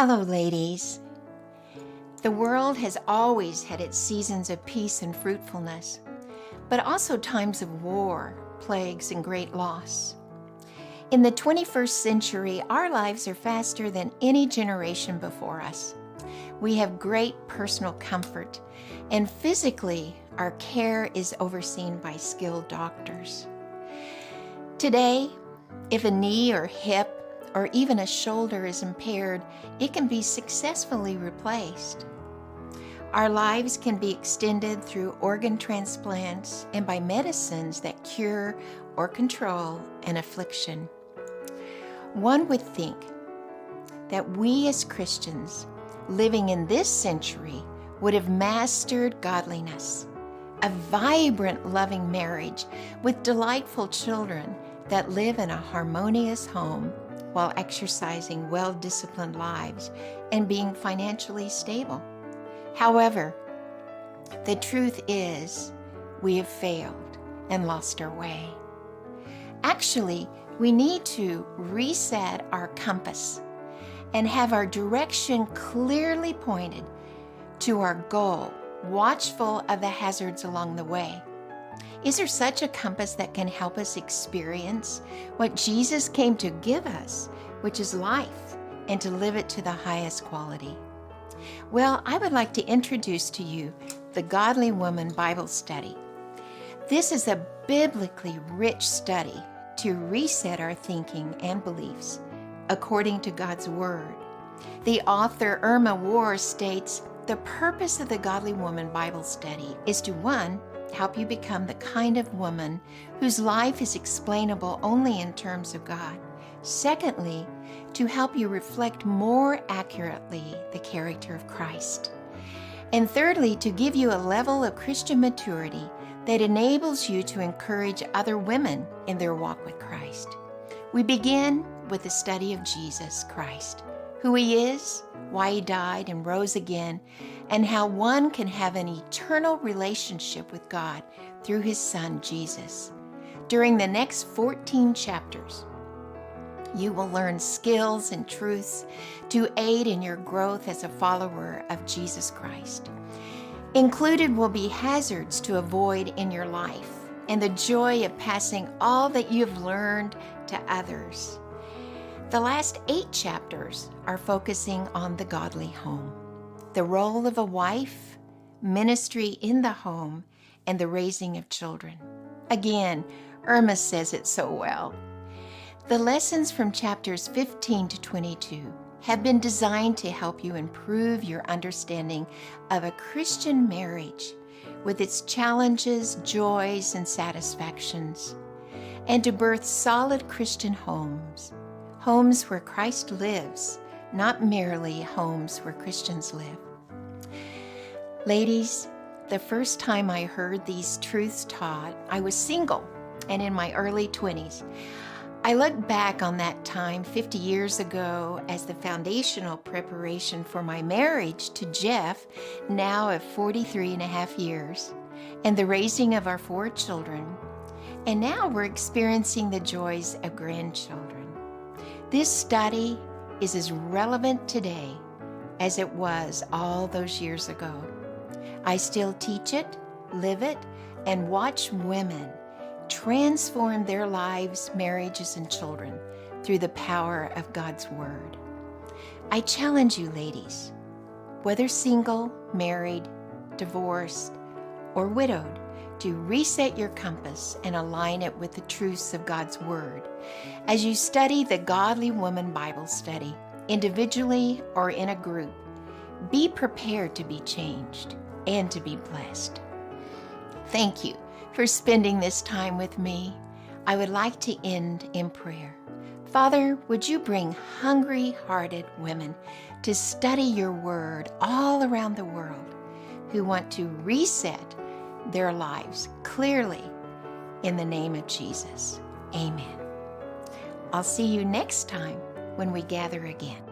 Hello, ladies. The world has always had its seasons of peace and fruitfulness, but also times of war, plagues, and great loss. In the 21st century, our lives are faster than any generation before us. We have great personal comfort, and physically, our care is overseen by skilled doctors. Today, if a knee or hip or even a shoulder is impaired, it can be successfully replaced. Our lives can be extended through organ transplants and by medicines that cure or control an affliction. One would think that we as Christians living in this century would have mastered godliness, a vibrant, loving marriage with delightful children that live in a harmonious home while exercising well-disciplined lives and being financially stable. However, the truth is we have failed and lost our way. Actually, we need to reset our compass and have our direction clearly pointed to our goal, watchful of the hazards along the way. Is there such a compass that can help us experience what Jesus came to give us, which is life, and to live it to the highest quality? Well, I would like to introduce to you the Godly Woman Bible Study. This is a biblically rich study to reset our thinking and beliefs according to God's Word. The author, Irma Warr, states, the purpose of the Godly Woman Bible Study is to, 1, help you become the kind of woman whose life is explainable only in terms of God. Secondly, to help you reflect more accurately the character of Christ. And thirdly, to give you a level of Christian maturity that enables you to encourage other women in their walk with Christ. We begin with the study of Jesus Christ, who He is, why He died and rose again, and how one can have an eternal relationship with God through His Son, Jesus. During the next 14 chapters, you will learn skills and truths to aid in your growth as a follower of Jesus Christ. Included will be hazards to avoid in your life and the joy of passing all that you have learned to others. The last 8 chapters are focusing on the godly home, the role of a wife, ministry in the home, and the raising of children. Again, Irma says it so well. The lessons from chapters 15 to 22 have been designed to help you improve your understanding of a Christian marriage with its challenges, joys, and satisfactions, and to birth solid Christian homes, homes where Christ lives, not merely homes where Christians live. Ladies, the first time I heard these truths taught, I was single and in my early 20s. I look back on that time 50 years ago as the foundational preparation for my marriage to Jeff, now of 43 and a half years, and the raising of our 4 children. And now we're experiencing the joys of grandchildren. This study is as relevant today as it was all those years ago. I still teach it, live it, and watch women transform their lives, marriages, and children through the power of God's Word. I challenge you, ladies, whether single, married, divorced, or widowed, to reset your compass and align it with the truths of God's Word as you study the Godly Woman Bible Study, individually or in a group. Be prepared to be changed and to be blessed. Thank you for spending this time with me. I would like to end in prayer. Father, would you bring hungry-hearted women to study your Word all around the world who want to reset their lives clearly in the name of Jesus. Amen. I'll see you next time when we gather again.